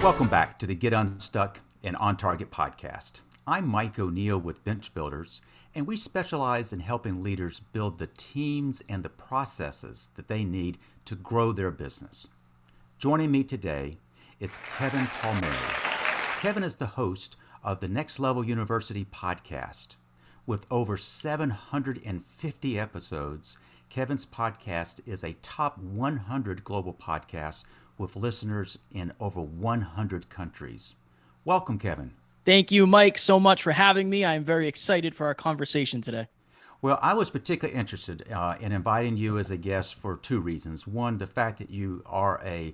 Welcome back to the Get Unstuck and On Target podcast. I'm Mike O'Neill with Bench Builders, and we specialize in helping leaders build the teams and the processes that they need to grow their business. Joining me today is Kevin Palmieri. Kevin is the host of the Next Level University podcast. With over 750 episodes, Kevin's podcast is a top 100 global podcast with listeners in over 100 countries. Welcome, Kevin. Thank you, Mike, so much for having me. I'm very excited for our conversation today. Well, I was particularly interested in inviting you as a guest for two reasons. One, the fact that you are a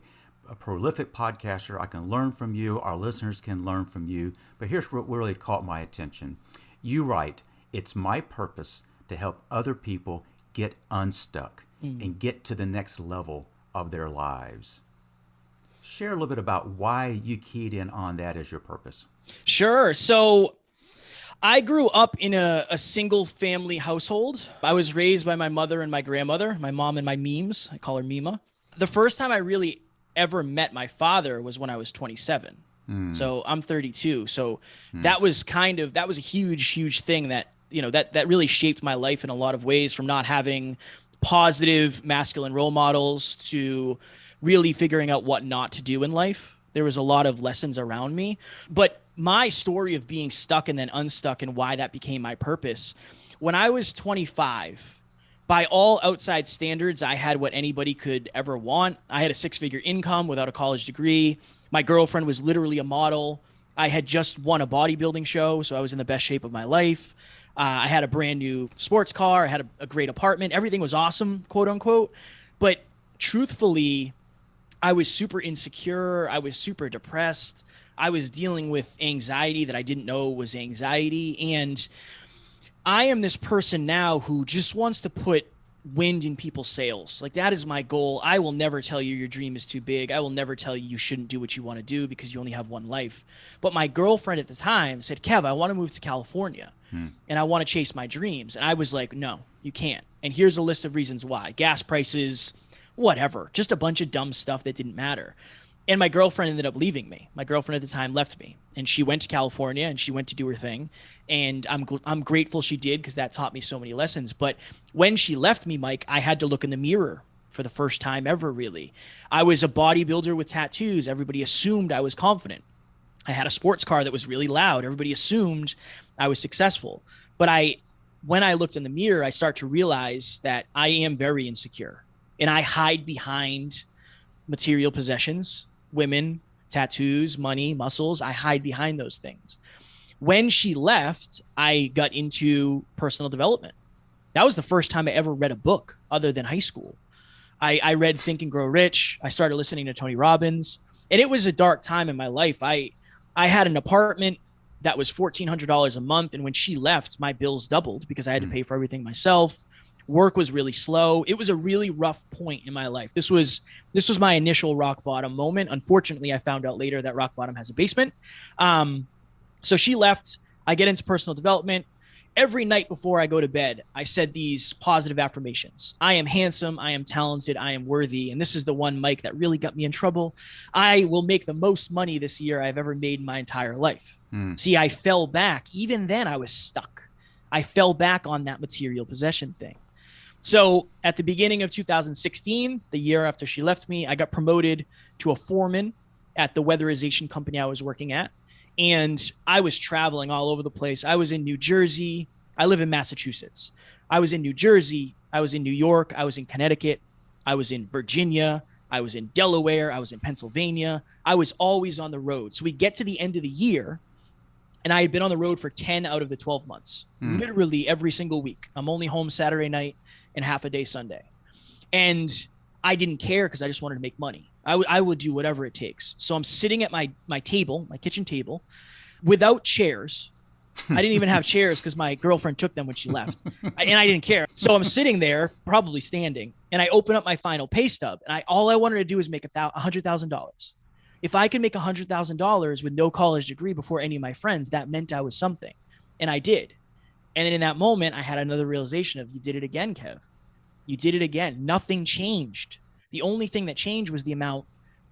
prolific podcaster. I can learn from you. Our listeners can learn from you. But here's what really caught my attention. You write, "It's my purpose to help other people get unstuck and get to the next level of their lives." Share a little bit about why you keyed in on that as your purpose. Sure. So I grew up in a single family household. I was raised by my mother and my grandmother, my mom and my memes. I call her Mima. The first time I really ever met my father was when I was 27. So I'm 32. So that was a huge thing that, that really shaped my life in a lot of ways, from not having positive masculine role models to really figuring out what not to do in life. There was a lot of lessons around me, but my story of being stuck and then unstuck and why that became my purpose. When I was 25, by all outside standards, I had what anybody could ever want. I had a 6-figure income without a college degree. My girlfriend was literally a model. I had just won a bodybuilding show, so I was in the best shape of my life. I had a brand new sports car. I had a great apartment. Everything was awesome, quote unquote. But truthfully, I was super insecure. I was super depressed. I was dealing with anxiety that I didn't know was anxiety. And I am this person now who just wants to put wind in people's sails. Like, that is my goal. I will never tell you your dream is too big. I will never tell you shouldn't do what you want to do because you only have one life. But my girlfriend at the time said, "Kev, I want to move to California and I want to chase my dreams." And I was like, "No, you can't." And here's a list of reasons why. Gas prices, whatever, just a bunch of dumb stuff that didn't matter. And my girlfriend ended up leaving me. My girlfriend at the time left me, and she went to California and she went to do her thing. And I'm grateful she did, because that taught me so many lessons. But when she left me, Mike, I had to look in the mirror for the first time ever, really. I was a bodybuilder with tattoos. Everybody assumed I was confident. I had a sports car that was really loud. Everybody assumed I was successful. But when I looked in the mirror, I start to realize that I am very insecure. And I hide behind material possessions, women, tattoos, money, muscles. I hide behind those things. When she left, I got into personal development. That was the first time I ever read a book other than high school. I read Think and Grow Rich. I started listening to Tony Robbins. And it was a dark time in my life. I had an apartment that was $1,400 a month. And when she left, my bills doubled because I had to pay for everything myself. Work was really slow. It was a really rough point in my life. This was my initial rock bottom moment. Unfortunately, I found out later that rock bottom has a basement. So she left. I get into personal development. Every night before I go to bed, I said these positive affirmations. I am handsome. I am talented. I am worthy. And this is the one, Mike, that really got me in trouble. I will make the most money this year I've ever made in my entire life. See, I fell back. Even then, I was stuck. I fell back on that material possession thing. So at the beginning of 2016, the year after she left me, I got promoted to a foreman at the weatherization company I was working at. And I was traveling all over the place. I was in New Jersey. I live in Massachusetts. I was in New Jersey. I was in New York. I was in Connecticut. I was in Virginia. I was in Delaware. I was in Pennsylvania. I was always on the road. So we get to the end of the year, and I had been on the road for 10 out of the 12 months, literally every single week. I'm only home Saturday night and half a day Sunday. And I didn't care because I just wanted to make money. I would do whatever it takes. So I'm sitting at my table, my kitchen table, without chairs. I didn't even have chairs because my girlfriend took them when she left. And I didn't care. So I'm sitting there, probably standing, and I open up my final pay stub. And all I wanted to do was make $100,000. If I could make $100,000 with no college degree before any of my friends, that meant I was something. And I did. And then in that moment, I had another realization of, you did it again, Kev. You did it again. Nothing changed. The only thing that changed was the amount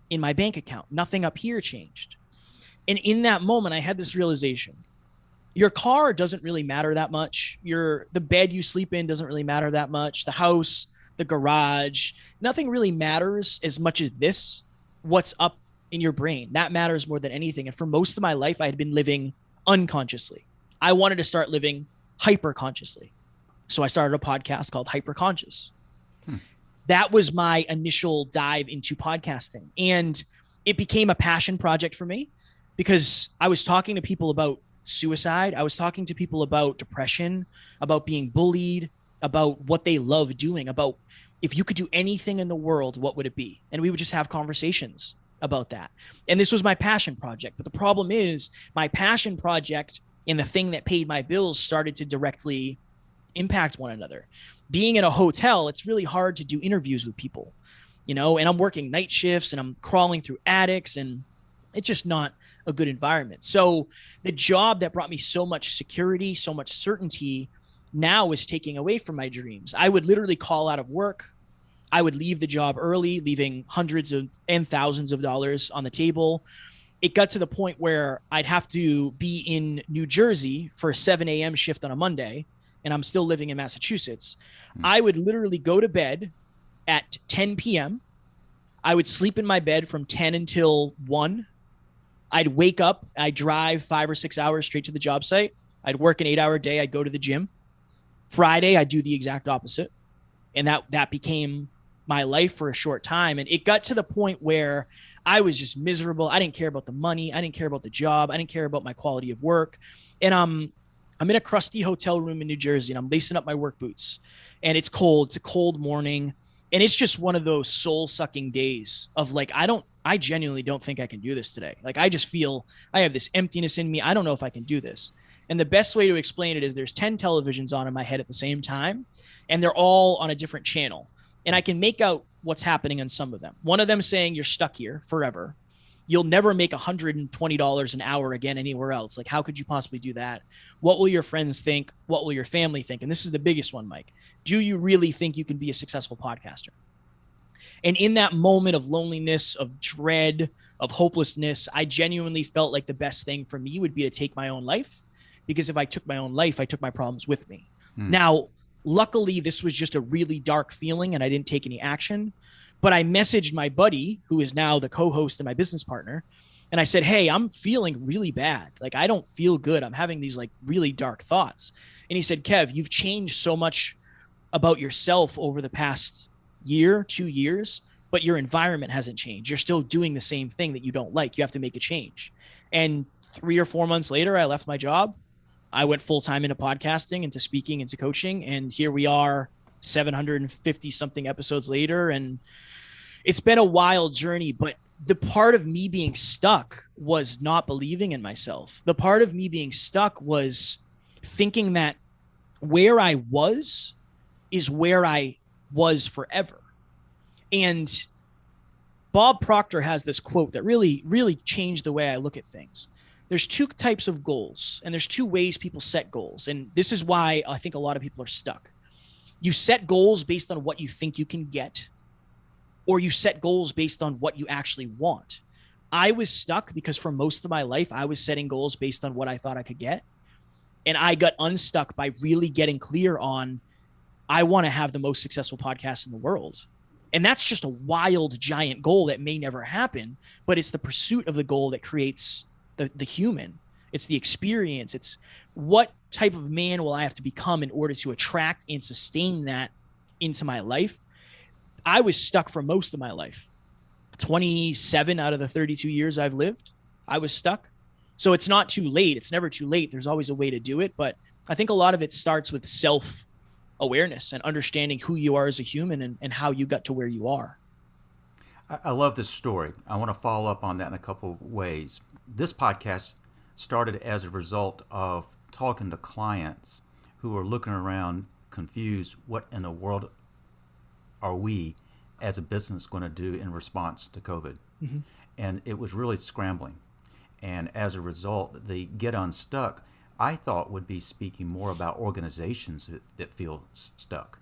in my bank account. Nothing up here changed. And in that moment, I had this realization. Your car doesn't really matter that much. The bed you sleep in doesn't really matter that much. The house, the garage, nothing really matters as much as this, what's up in your brain. That matters more than anything. And for most of my life, I had been living unconsciously. I wanted to start living hyper consciously. So I started a podcast called Hyper Conscious. That was my initial dive into podcasting. And it became a passion project for me because I was talking to people about suicide. I was talking to people about depression, about being bullied, about what they love doing, about if you could do anything in the world, what would it be? And we would just have conversations about that. And this was my passion project. But the problem is my passion project and the thing that paid my bills started to directly impact one another. Being in a hotel, it's really hard to do interviews with people, and I'm working night shifts and I'm crawling through attics and it's just not a good environment. So the job that brought me so much security, so much certainty now is taking away from my dreams. I would literally call out of work. I would leave the job early, leaving hundreds and thousands of dollars on the table. It got to the point where I'd have to be in New Jersey for a 7 a.m. shift on a Monday, and I'm still living in Massachusetts. I would literally go to bed at 10 p.m. I would sleep in my bed from 10 until 1. I'd wake up, I'd drive 5 or 6 hours straight to the job site. I'd work an 8-hour day. I'd go to the gym. Friday, I'd do the exact opposite. And that became my life for a short time. And it got to the point where I was just miserable. I didn't care about the money. I didn't care about the job. I didn't care about my quality of work. And I'm in a crusty hotel room in New Jersey and I'm lacing up my work boots and it's cold. It's a cold morning. And it's just one of those soul sucking days of like, I genuinely don't think I can do this today. Like, I just feel I have this emptiness in me. I don't know if I can do this. And the best way to explain it is there's 10 televisions on in my head at the same time, and they're all on a different channel. And I can make out what's happening on some of them. One of them saying you're stuck here forever. You'll never make $120 an hour again anywhere else. Like, how could you possibly do that? What will your friends think? What will your family think? And this is the biggest one, Mike. Do you really think you can be a successful podcaster? And in that moment of loneliness, of dread, of hopelessness, I genuinely felt like the best thing for me would be to take my own life. Because if I took my own life, I took my problems with me. Now, luckily, this was just a really dark feeling and I didn't take any action. But I messaged my buddy, who is now the co-host and my business partner. And I said, hey, I'm feeling really bad. Like, I don't feel good. I'm having these like really dark thoughts. And he said, Kev, you've changed so much about yourself over the past year, 2 years, but your environment hasn't changed. You're still doing the same thing that you don't like. You have to make a change. And 3 or 4 months later, I left my job. I went full-time into podcasting, into speaking, into coaching. And here we are 750 something episodes later. And it's been a wild journey, but the part of me being stuck was not believing in myself. The part of me being stuck was thinking that where I was is where I was forever. And Bob Proctor has this quote that really, really changed the way I look at things. There's 2 types of goals, and there's 2 ways people set goals. And this is why I think a lot of people are stuck. You set goals based on what you think you can get, or you set goals based on what you actually want. I was stuck because for most of my life, I was setting goals based on what I thought I could get. And I got unstuck by really getting clear on, I want to have the most successful podcast in the world. And that's just a wild, giant goal that may never happen, but it's the pursuit of the goal that creates the human. It's the experience. It's what type of man will I have to become in order to attract and sustain that into my life. I was stuck for most of my life. 27 out of the 32 years I've lived, I was stuck. So it's not too late. It's never too late. There's always a way to do it. But I think a lot of it starts with self-awareness and understanding who you are as a human and how you got to where you are. I love this story. I want to follow up on that in a couple of ways. This podcast started as a result of talking to clients who are looking around confused. What in the world are we as a business going to do in response to COVID? Mm-hmm. And it was really scrambling. And as a result, the Get Unstuck, I thought would be speaking more about organizations that feel stuck.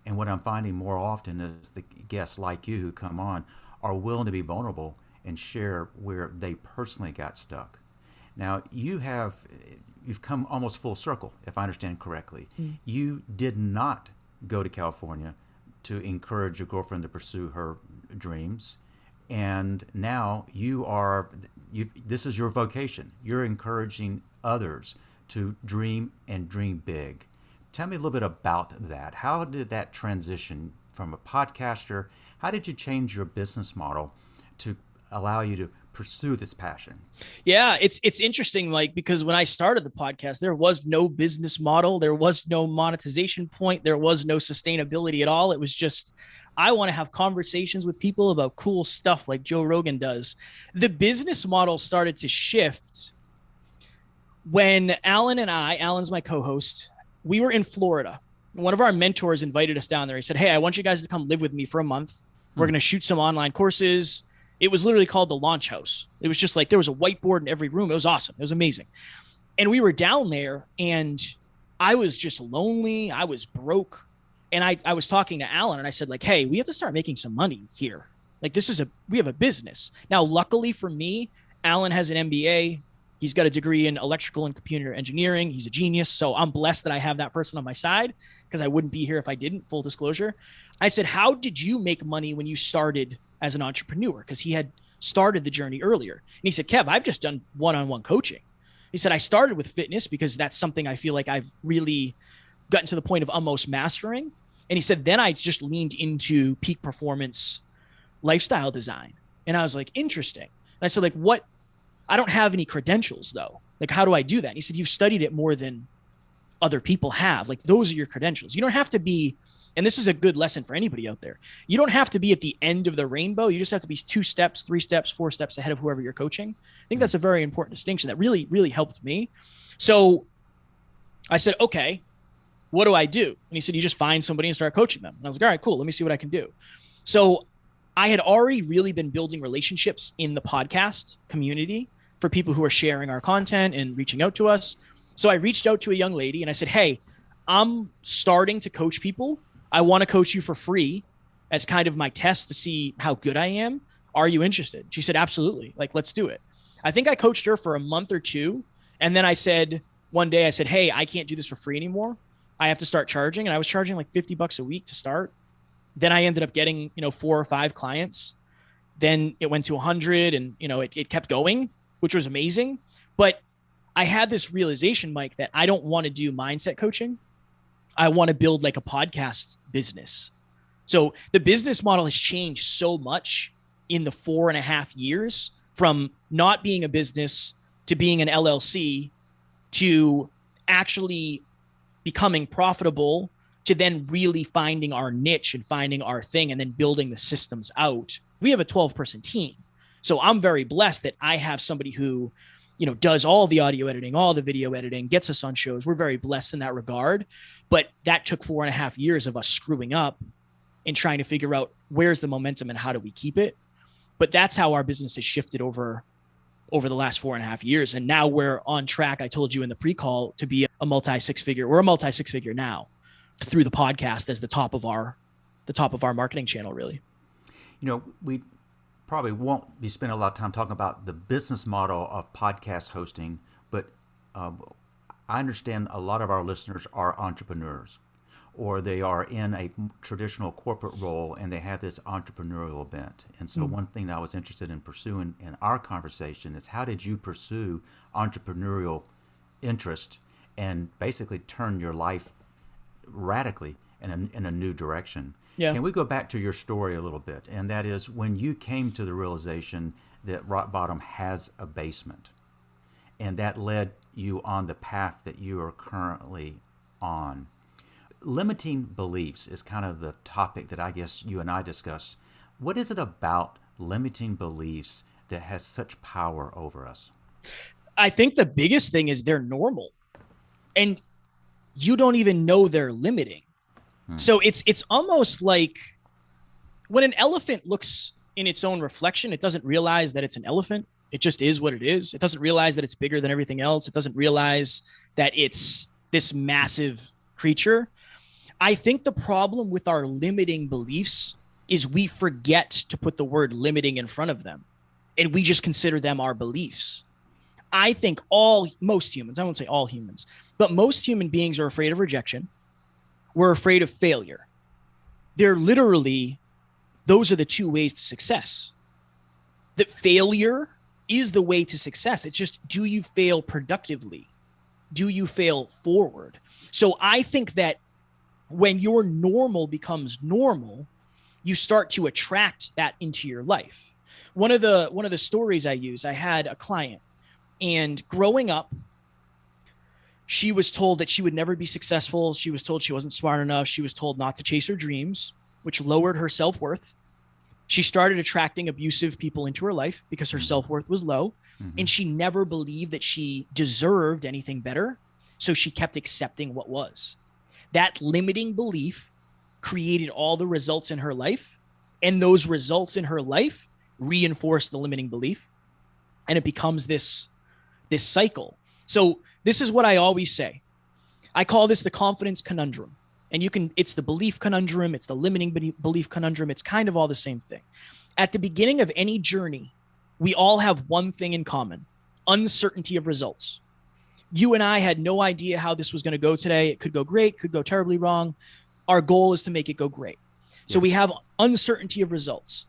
And what I'm finding more often is the guests like you who come on are willing to be vulnerable and share where they personally got stuck. Now, you've come almost full circle, if I understand correctly. You did not go to California to encourage your girlfriend to pursue her dreams, and now this is your vocation. You're encouraging others to dream and dream big. Tell me a little bit about that. How did that transition from a podcaster? How did you change your business model to allow you to pursue this passion? Yeah, it's interesting, Mike, because when I started the podcast, there was no business model, there was no monetization point, there was no sustainability at all. It was just, I want to have conversations with people about cool stuff like Joe Rogan does. The business model started to shift when Alan's my co-host, we were in Florida. One of our mentors invited us down there. He said, "Hey, I want you guys to come live with me for a month. We're going to shoot some online courses." It was literally called the Launch House. It was just like, there was a whiteboard in every room. It was awesome. It was amazing. And we were down there and I was just lonely. I was broke. And I was talking to Alan and I said like, "Hey, we have to start making some money here. Like we have a business." Now, luckily for me, Alan has an MBA. He's got a degree in electrical and computer engineering. He's a genius. So I'm blessed that I have that person on my side because I wouldn't be here if I didn't, full disclosure. I said, "How did you make money when you started as an entrepreneur?" Because he had started the journey earlier. And he said, "Kev, I've just done one-on-one coaching." He said, "I started with fitness because that's something I feel like I've really gotten to the point of almost mastering." And he said, "Then I just leaned into peak performance lifestyle design." And I was like, "Interesting." And I said, like, "What? I don't have any credentials though. Like, how do I do that?" And he said, "You've studied it more than other people have. Like, those are your credentials. You don't have to be," and this is a good lesson for anybody out there, "you don't have to be at the end of the rainbow. You just have to be 2 steps, 3 steps, 4 steps ahead of whoever you're coaching." I think that's a very important distinction that really, really helped me. So I said, "Okay, what do I do?" And he said, "You just find somebody and start coaching them." And I was like, "All right, cool. Let me see what I can do." So I had already really been building relationships in the podcast community for people who are sharing our content and reaching out to us. So I reached out to a young lady and I said, "Hey, I'm starting to coach people. I want to coach you for free as kind of my test to see how good I am. Are you interested?" She said, "Absolutely. Like, let's do it." I think I coached her for a month or two. And then I said, one day I said, "Hey, I can't do this for free anymore. I have to start charging." And I was charging like $50 a week to start. Then I ended up getting, 4 or 5 clients. Then it went to 100 and, it kept going, which was amazing. But I had this realization, Mike, that I don't want to do mindset coaching. I want to build like a podcast business. So the business model has changed so much in the 4.5 years from not being a business to being an LLC to actually becoming profitable to then really finding our niche and finding our thing and then building the systems out. We have a 12-person team. So I'm very blessed that I have somebody who, does all the audio editing, all the video editing, gets us on shows. We're very blessed in that regard. But that took 4.5 years of us screwing up and trying to figure out where's the momentum and how do we keep it. But that's how our business has shifted over the last 4.5 years. And now we're on track. I told you in the pre-call to be a multi-6-figure. We're a multi-6-figure now through the podcast as the top of our marketing channel, really. We probably won't be spending a lot of time talking about the business model of podcast hosting, but I understand a lot of our listeners are entrepreneurs, or they are in a traditional corporate role and they have this entrepreneurial bent. And so one thing that I was interested in pursuing in our conversation is, how did you pursue entrepreneurial interest and basically turn your life radically in a new direction? Yeah. Can we go back to your story a little bit? And that is when you came to the realization that Rock Bottom has a basement, and that led you on the path that you are currently on. Limiting beliefs is kind of the topic that I guess you and I discuss. What is it about limiting beliefs that has such power over us? I think the biggest thing is they're normal and you don't even know they're limiting. So it's almost like when an elephant looks in its own reflection, it doesn't realize that it's an elephant. It just is what it is. It doesn't realize that it's bigger than everything else. It doesn't realize that it's this massive creature. I think the problem with our limiting beliefs is we forget to put the word limiting in front of them. and we just consider them our beliefs. I think most humans, I won't say all humans, but most human beings are afraid of rejection. We're afraid of failure. They're literally, those are the two ways to success. That failure is the way to success. It's just, do you fail productively? Do you fail forward? So I think that when your normal becomes normal, you start to attract that into your life. One of the stories I use, I had a client, and growing up, she was told that she would never be successful. She was told she wasn't smart enough. She was told not to chase her dreams, which lowered her self-worth. She started attracting abusive people into her life because her self-worth was low, and she never believed that she deserved anything better. So she kept accepting what was. That limiting belief created all the results in her life, and those results in her life reinforce the limiting belief, and it becomes this cycle. So this is what I always say. I call this the confidence conundrum. And it's the belief conundrum, it's the limiting belief conundrum, it's kind of all the same thing. At the beginning of any journey, we all have one thing in common: uncertainty of results. You and I had no idea how this was going to go today. It could go great, could go terribly wrong. Our goal is to make it go great. So we have uncertainty of results.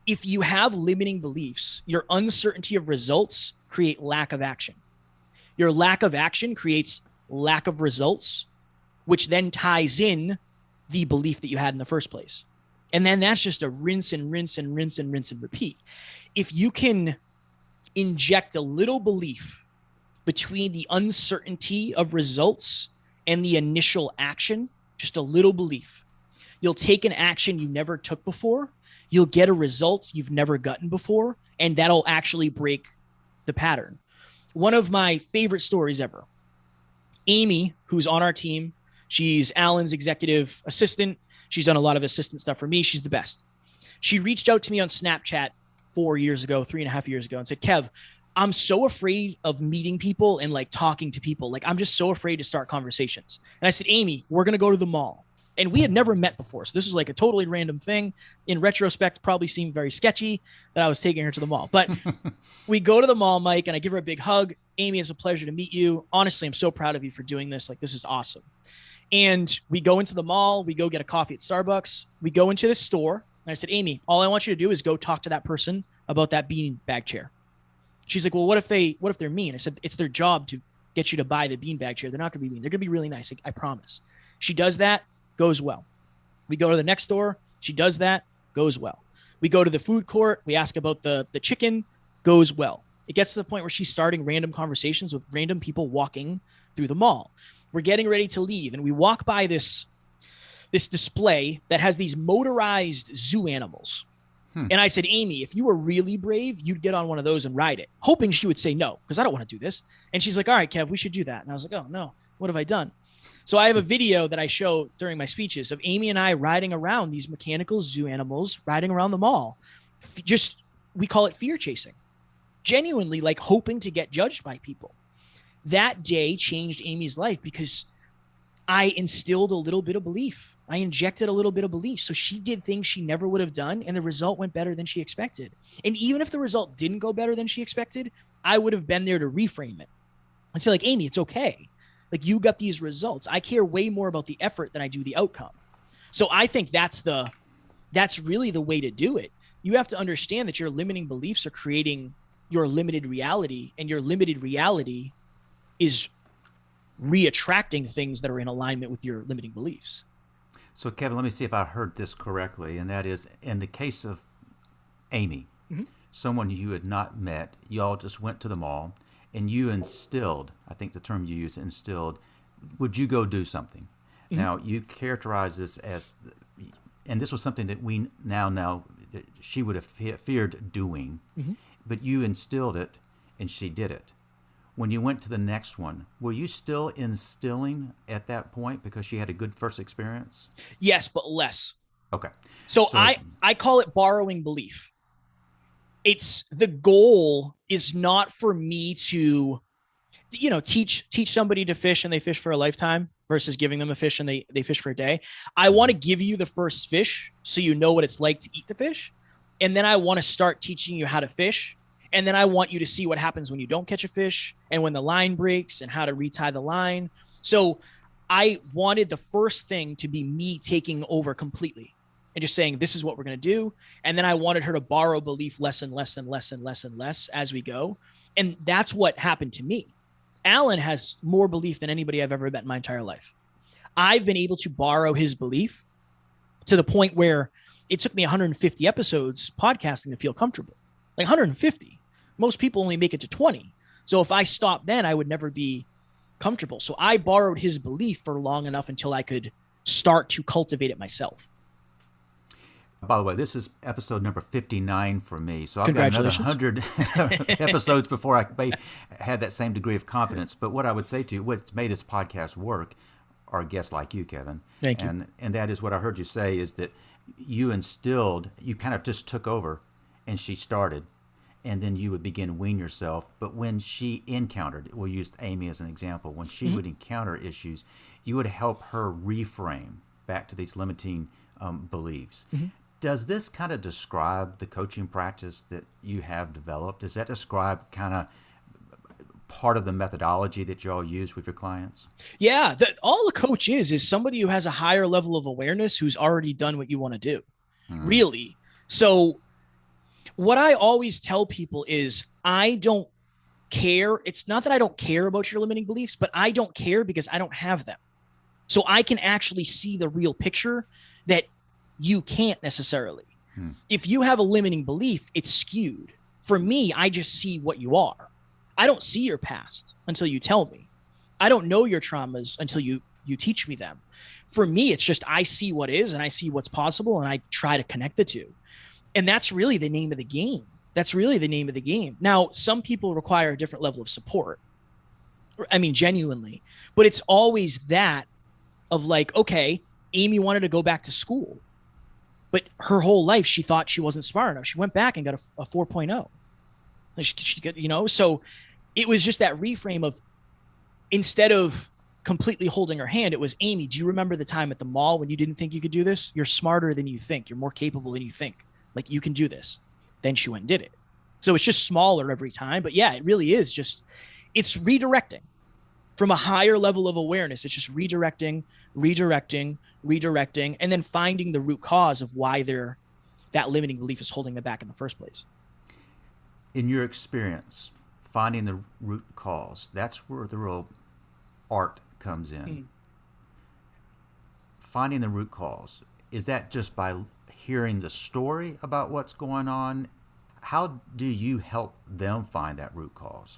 If you have limiting beliefs, your uncertainty of results create lack of action. Your lack of action creates lack of results, which then ties in the belief that you had in the first place. And then that's just a rinse and rinse and rinse and rinse and repeat. If you can inject a little belief between the uncertainty of results and the initial action, just a little belief, you'll take an action you never took before, you'll get a result you've never gotten before, and that'll actually break the pattern. One of my favorite stories ever, Amy, who's on our team, she's Alan's executive assistant. She's done a lot of assistant stuff for me. She's the best. She reached out to me on Snapchat 3.5 years ago, and said, Kev, I'm so afraid of meeting people and like talking to people. Like, I'm just so afraid to start conversations. And I said, Amy, we're going to go to the mall. And we had never met before. So this was like a totally random thing. In retrospect, probably seemed very sketchy that I was taking her to the mall. But we go to the mall, Mike, and I give her a big hug. Amy, it's a pleasure to meet you. Honestly, I'm so proud of you for doing this. Like, this is awesome. And we go into the mall. We go get a coffee at Starbucks. We go into the store. And I said, Amy, all I want you to do is go talk to that person about that beanbag chair. She's like, well, what if they're mean? I said, it's their job to get you to buy the beanbag chair. They're not going to be mean. They're going to be really nice. I promise. She does that. Goes well. We go to the next store. She does that. Goes well. We go to the food court. We ask about the chicken. Goes well. It gets to the point where she's starting random conversations with random people walking through the mall. We're getting ready to leave, and we walk by this display that has these motorized zoo animals. And I said, Amy, if you were really brave, you'd get on one of those and ride it, hoping she would say no, because I don't want to do this. And she's like, all right, Kev, we should do that. And I was like, oh, no, what have I done? So I have a video that I show during my speeches of Amy and I riding around these mechanical zoo animals, riding around the mall. We call it fear chasing. Genuinely, like, hoping to get judged by people. That day changed Amy's life because I instilled a little bit of belief. I injected a little bit of belief. So she did things she never would have done, and the result went better than she expected. And even if the result didn't go better than she expected, I would have been there to reframe it and say, like, Amy, it's okay. Like, you got these results. I care way more about the effort than I do the outcome. So I think that's really the way to do it. You have to understand that your limiting beliefs are creating your limited reality, and your limited reality is re-attracting things that are in alignment with your limiting beliefs. So, Kevin, let me see if I heard this correctly. And that is, in the case of Amy, someone you had not met, you all just went to the mall, and you instilled, I think the term you used, instilled, would you go do something? Now, you characterize this as, and this was something that we now know that she would have feared doing, but you instilled it, and she did it. When you went to the next one, were you still instilling at that point because she had a good first experience? Yes, but less. Okay. So I call it borrowing belief. It's the goal is not for me to, teach somebody to fish and they fish for a lifetime versus giving them a fish and they fish for a day. I want to give you the first fish so you know what it's like to eat the fish. And then I want to start teaching you how to fish And then I want you to see what happens when you don't catch a fish and when the line breaks and how to retie the line. So I wanted the first thing to be me taking over completely and just saying, this is what we're going to do. And then I wanted her to borrow belief less and less and less and less and less as we go. And that's what happened to me. Alan has more belief than anybody I've ever met in my entire life. I've been able to borrow his belief to the point where it took me 150 episodes podcasting to feel comfortable. Like 150. Most people only make it to 20. So if I stopped then, I would never be comfortable. So I borrowed his belief for long enough until I could start to cultivate it myself. By the way, this is episode number 59 for me. So I've got another 100 episodes before I had that same degree of confidence. But what I would say to you, what's made this podcast work are guests like you, Kevin. Thank you. And that is what I heard you say is that you kind of just took over and she started. And then you would begin to wean yourself. But when she encountered, we'll use Amy as an example, when she would encounter issues, you would help her reframe back to these limiting beliefs. Does this kind of describe the coaching practice that you have developed? Does that describe kind of part of the methodology that you all use with your clients? Yeah. All a coach is somebody who has a higher level of awareness who's already done what you want to do. Really. So what I always tell people is I don't care. It's not that I don't care about your limiting beliefs, but I don't care because I don't have them. So I can actually see the real picture that you can't necessarily. If you have a limiting belief, it's skewed. For me, I just see what you are. I don't see your past until you tell me. I don't know your traumas until you teach me them. For me, it's just I see what is and I see what's possible and I try to connect the two. And that's really the name of the game. That's really the name of the game. Now, some people require a different level of support. I mean, genuinely. But it's always that of like, okay, Amy wanted to go back to school. But her whole life, she thought she wasn't smart enough. She went back and got a 4.0. Like she got, so it was just that reframe of instead of completely holding her hand, it was, Amy, do you remember the time at the mall when you didn't think you could do this? You're smarter than you think. You're more capable than you think. Like you can do this. Then she went and did it. So it's just smaller every time. But yeah, it really is just, it's redirecting from a higher level of awareness. It's just redirecting, and then finding the root cause of why that limiting belief is holding them back in the first place. In your experience, finding the root cause, that's where the real art comes in. Finding the root cause, is that just by hearing the story about what's going on? How do you help them find that root cause?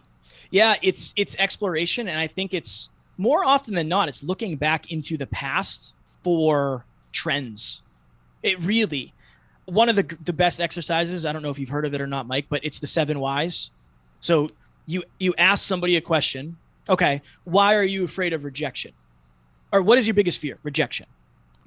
Yeah, it's exploration. And I think it's more often than not, it's looking back into the past for trends. It really, one of the best exercises, I don't know if you've heard of it or not, Mike, but it's the 7 whys. So you ask somebody a question. Okay, why are you afraid of rejection? Or what is your biggest fear? Rejection.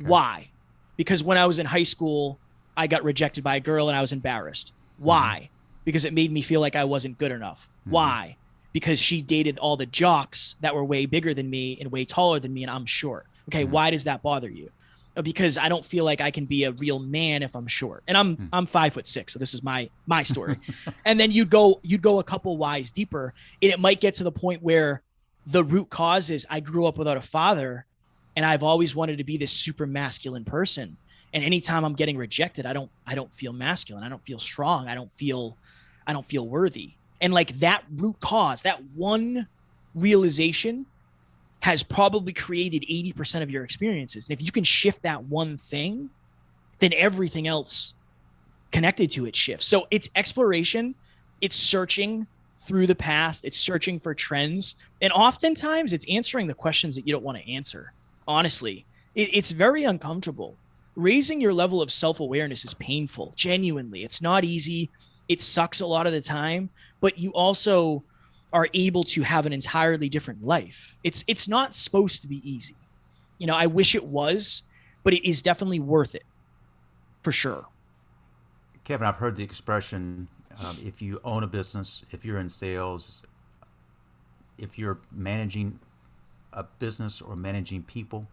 Okay. Why? Because when I was in high school, I got rejected by a girl and I was embarrassed. Why? Because it made me feel like I wasn't good enough. Why? Because she dated all the jocks that were way bigger than me and way taller than me and I'm short. Okay, why does that bother you? Because I don't feel like I can be a real man if I'm short. And I'm 5'6", so this is my story. And then you'd go a couple whys deeper, and it might get to the point where the root cause is I grew up without a father and I've always wanted to be this super masculine person. And anytime I'm getting rejected, I don't feel masculine. I don't feel strong. I don't feel worthy. And like that root cause, that one realization has probably created 80% of your experiences. And if you can shift that one thing, then everything else connected to it shifts. So it's exploration. It's searching through the past. It's searching for trends. And oftentimes it's answering the questions that you don't want to answer. Honestly, it's very uncomfortable. Raising your level of self-awareness is painful. Genuinely. It's not easy. It sucks a lot of the time, but you also are able to have an entirely different life. It's not supposed to be easy. I wish it was, but it is definitely worth it for sure. Kevin, I've heard the expression, if you own a business, if you're in sales, if you're managing a business or managing people,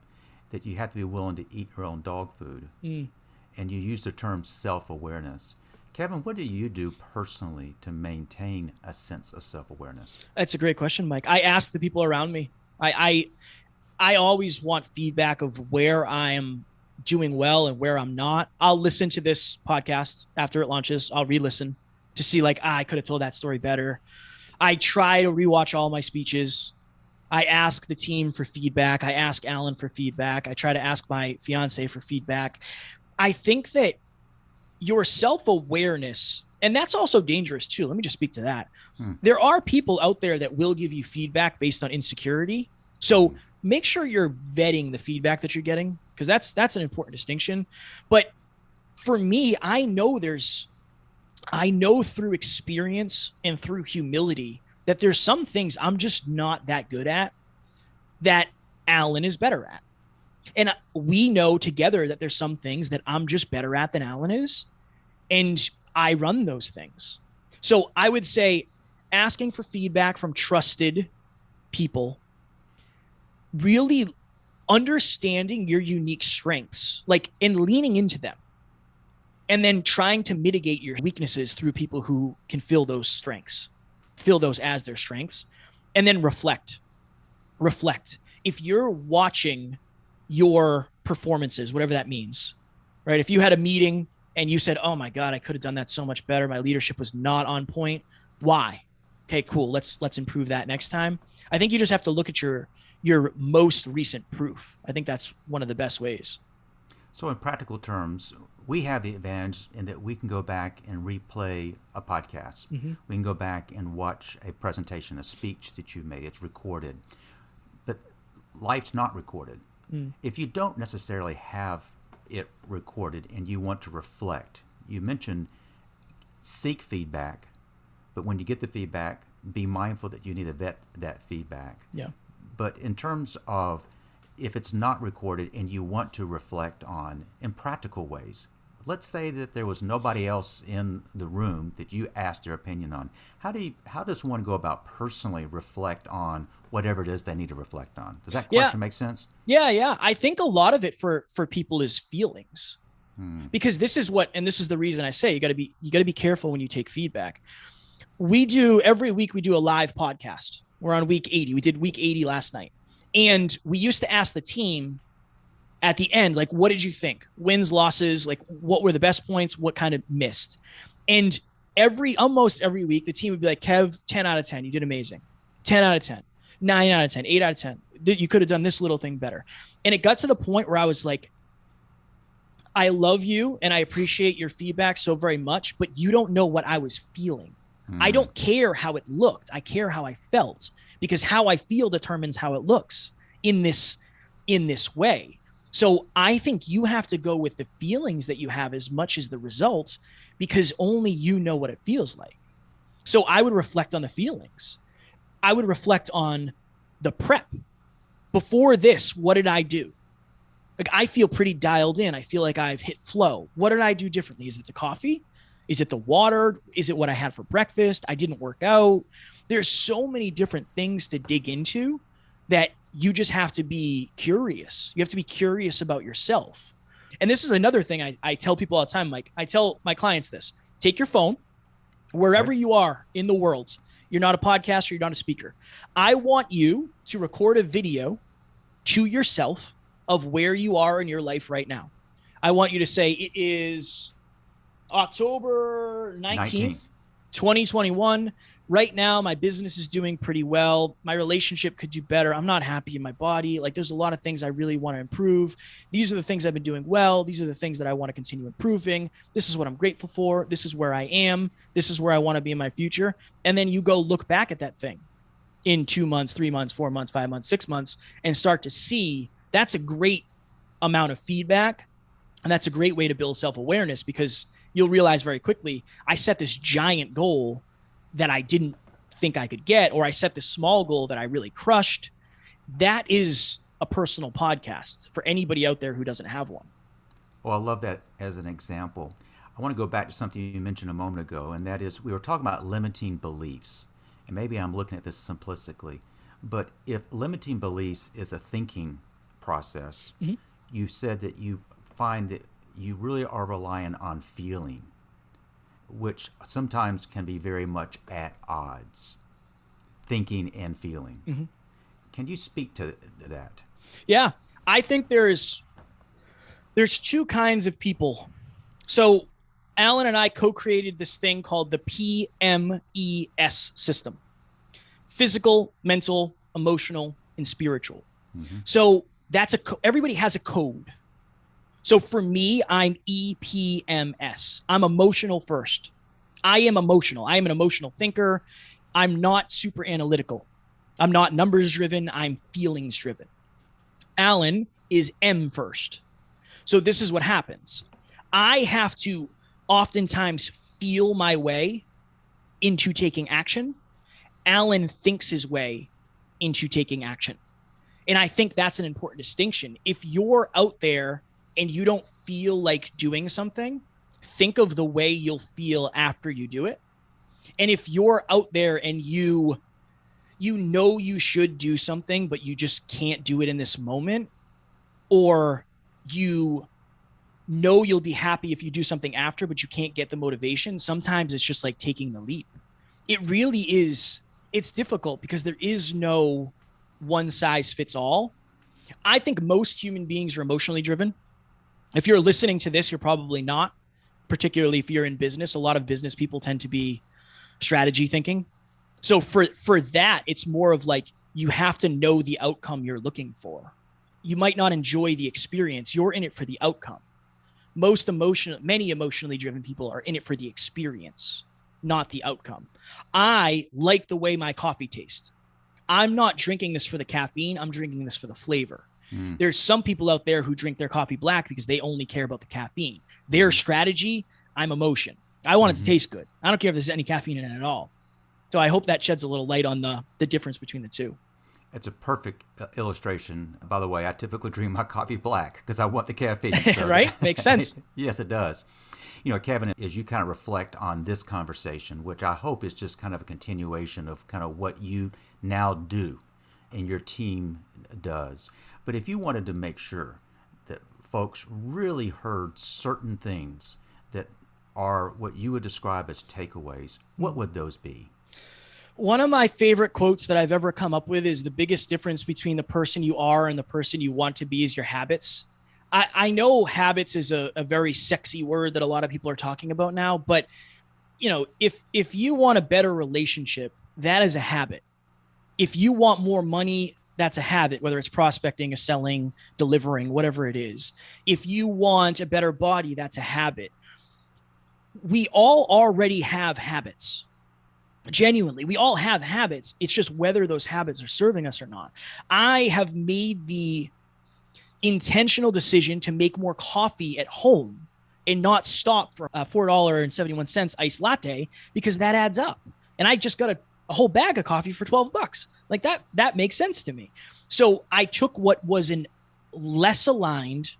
that you have to be willing to eat your own dog food. And you use the term self-awareness. Kevin, what do you do personally to maintain a sense of self-awareness? That's a great question, Mike. I ask the people around me. I always want feedback of where I am doing well and where I'm not. I'll listen to this podcast after it launches. I'll re-listen to see like, I could have told that story better. I try to rewatch all my speeches. I ask the team for feedback. I ask Alan for feedback. I try to ask my fiance for feedback. I think that your self-awareness, and that's also dangerous too. Let me just speak to that. There are people out there that will give you feedback based on insecurity. So make sure you're vetting the feedback that you're getting, because that's an important distinction. But for me, I know through experience and through humility that there's some things I'm just not that good at that Alan is better at. And we know together that there's some things that I'm just better at than Alan is. And I run those things. So I would say asking for feedback from trusted people, really understanding your unique strengths, like, and leaning into them, and then trying to mitigate your weaknesses through people who can fill those as their strengths, and then reflect. If you're watching your performances, whatever that means, right? If you had a meeting and you said, oh my God, I could have done that so much better. My leadership was not on point. Why? Okay, cool. Let's improve that next time. I think you just have to look at your most recent proof. I think that's one of the best ways. So in practical terms, we have the advantage in that we can go back and replay a podcast. Mm-hmm. We can go back and watch a presentation, a speech that you made. It's recorded. But life's not recorded. If you don't necessarily have it recorded and you want to reflect, you mentioned seek feedback, but when you get the feedback, be mindful that you need to vet that feedback. Yeah. But in terms of if it's not recorded and you want to reflect on in practical ways, let's say that there was nobody else in the room that you asked their opinion on. How does one go about personally reflect on whatever it is they need to reflect on? Does that question make sense? Yeah. I think a lot of it for people is feelings, because this is the reason I say you got to be careful when you take feedback. Every week we do a live podcast. We're on week 80. We did week 80 last night. And we used to ask the team at the end, like, what did you think? Wins, losses, like, what were the best points? What kind of missed? And almost every week, the team would be like, Kev, 10 out of 10. You did amazing. 10 out of 10, 9 out of 10, 8 out of 10. You could have done this little thing better. And it got to the point where I was like, I love you and I appreciate your feedback so very much, but you don't know what I was feeling. I don't care how it looked. I care how I felt, because how I feel determines how it looks in this way. So I think you have to go with the feelings that you have as much as the result, because only you know what it feels like. So I would reflect on the feelings. I would reflect on the prep. Before this, what did I do? Like, I feel pretty dialed in. I feel like I've hit flow. What did I do differently? Is it the coffee? Is it the water? Is it what I had for breakfast? I didn't work out. There's so many different things to dig into that you just have to be curious. You have to be curious about yourself. And this is another thing I tell people all the time, Mike. I tell my clients this. Take your phone, wherever you are in the world. You're not a podcaster, you're not a speaker. I want you to record a video to yourself of where you are in your life right now. I want you to say it is October 19th, 2021. Right now, my business is doing pretty well. My relationship could do better. I'm not happy in my body. Like, there's a lot of things I really want to improve. These are the things I've been doing well. These are the things that I want to continue improving. This is what I'm grateful for. This is where I am. This is where I want to be in my future. And then you go look back at that thing in 2 months, 3 months, 4 months, 5 months, 6 months, and start to see that's a great amount of feedback. And that's a great way to build self-awareness, because you'll realize very quickly, I set this giant goal that I didn't think I could get, or I set this small goal that I really crushed. That is a personal podcast for anybody out there who doesn't have one. Well, I love that as an example. I want to go back to something you mentioned a moment ago, and that is we were talking about limiting beliefs. And maybe I'm looking at this simplistically, but if limiting beliefs is a thinking process, you said that you find that you really are relying on feeling. which sometimes can be very much at odds, thinking and feeling. Mm-hmm. Can you speak to that? Yeah, I think there's two kinds of people. So Alan and I co-created this thing called the PMES system: physical, mental, emotional, and spiritual. Mm-hmm. So everybody has a code. So for me, I'm EPMS. I'm emotional first. I am emotional. I am an emotional thinker. I'm not super analytical. I'm not numbers driven. I'm feelings driven. Alan is M first. So this is what happens. I have to oftentimes feel my way into taking action. Alan thinks his way into taking action. And I think that's an important distinction. If you're out there and you don't feel like doing something, think of the way you'll feel after you do it. And if you're out there and you know you should do something, but you just can't do it in this moment, or you know you'll be happy if you do something after, but you can't get the motivation, sometimes it's just like taking the leap. It really is. It's difficult because there is no one size fits all. I think most human beings are emotionally driven. If you're listening to this, you're probably not, particularly if you're in business. A lot of business people tend to be strategy thinking. So for that, it's more of like, you have to know the outcome you're looking for. You might not enjoy the experience. You're in it for the outcome. Many emotionally driven people are in it for the experience, not the outcome. I like the way my coffee tastes. I'm not drinking this for the caffeine. I'm drinking this for the flavor. There's some people out there who drink their coffee black because they only care about the caffeine. Their strategy, I'm emotion. I want it to taste good. I don't care if there's any caffeine in it at all. So I hope that sheds a little light on the difference between the two. It's a perfect illustration. By the way, I typically drink my coffee black because I want the caffeine. So right? Makes sense. Yes, it does. You know, Kevin, as you kind of reflect on this conversation, which I hope is just kind of a continuation of kind of what you now do and your team does. But if you wanted to make sure that folks really heard certain things that are what you would describe as takeaways, what would those be? One of my favorite quotes that I've ever come up with is the biggest difference between the person you are and the person you want to be is your habits. I know habits is a very sexy word that a lot of people are talking about now, but you know, if you want a better relationship, that is a habit. If you want more money, that's a habit, whether it's prospecting or selling, delivering, whatever it is. If you want a better body, that's a habit. We all already have habits. Genuinely, we all have habits. It's just whether those habits are serving us or not. I have made the intentional decision to make more coffee at home and not stop for a $4.71 iced latte because that adds up. And I just got a whole bag of coffee for $12. Like that makes sense to me. So I took what was an less aligned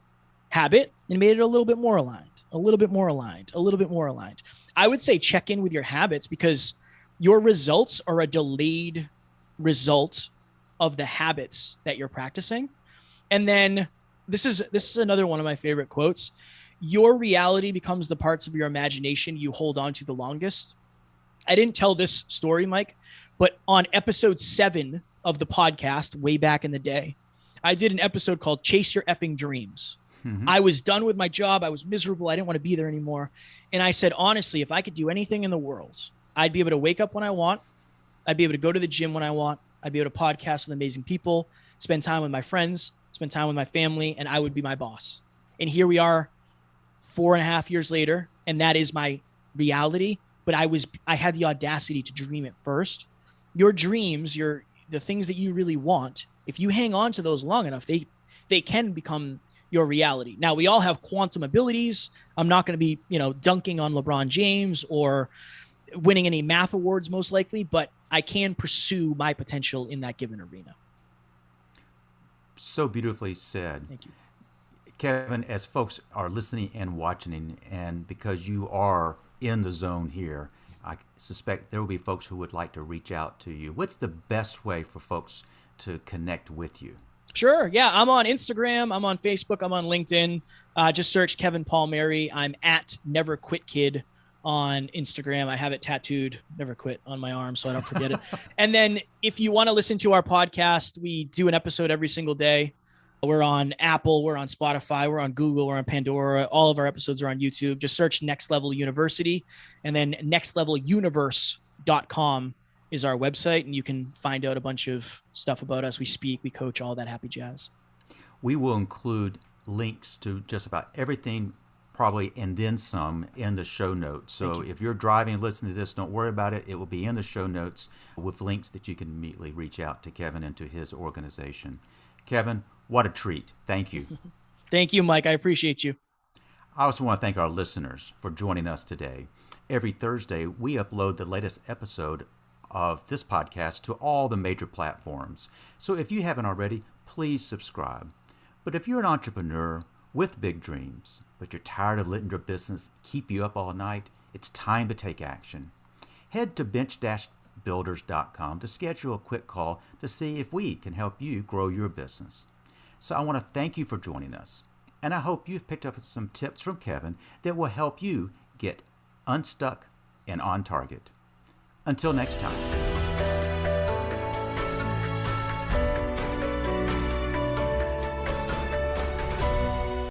habit and made it a little bit more aligned, a little bit more aligned, a little bit more aligned. I would say check in with your habits because your results are a delayed result of the habits that you're practicing. And then this is another one of my favorite quotes. Your reality becomes the parts of your imagination you hold on to the longest. I didn't tell this story, Mike, but on episode 7 of the podcast way back in the day, I did an episode called Chase Your Effing Dreams. Mm-hmm. I was done with my job. I was miserable. I didn't want to be there anymore. And I said, honestly, if I could do anything in the world, I'd be able to wake up when I want. I'd be able to go to the gym when I want. I'd be able to podcast with amazing people, spend time with my friends, spend time with my family, and I would be my boss. And here we are 4.5 years later, and that is my reality. But I had the audacity to dream it first. Your dreams, the things that you really want, if you hang on to those long enough, they can become your reality. Now, we all have quantum abilities. I'm not going to be, dunking on LeBron James or winning any math awards most likely, but I can pursue my potential in that given arena. So beautifully said. Thank you. Kevin, as folks are listening and watching, and because you are in the zone here, I suspect there will be folks who would like to reach out to you. What's the best way for folks to connect with you? Sure. Yeah. I'm on Instagram. I'm on Facebook. I'm on LinkedIn. Just search Kevin Palmieri. I'm at Never Quit Kid on Instagram. I have it tattooed, never quit, on my arm so I don't forget it. And then if you want to listen to our podcast, we do an episode every single day. We're on Apple, we're on Spotify, we're on Google, we're on Pandora. All of our episodes are on YouTube. Just search Next Level University, and then nextleveluniverse.com is our website, and you can find out a bunch of stuff about us. We speak, we coach, all that happy jazz. We will include links to just about everything, probably, and then some in the show notes. So if you're driving and listening to this, don't worry about it. It will be in the show notes with links that you can immediately reach out to Kevin and to his organization. Kevin, what a treat. Thank you. Thank you, Mike. I appreciate you. I also want to thank our listeners for joining us today. Every Thursday, we upload the latest episode of this podcast to all the major platforms. So if you haven't already, please subscribe. But if you're an entrepreneur with big dreams, but you're tired of letting your business keep you up all night, it's time to take action. Head to bench-builders.com to schedule a quick call to see if we can help you grow your business. So I want to thank you for joining us, and I hope you've picked up some tips from Kevin that will help you get unstuck and on target. Until next time.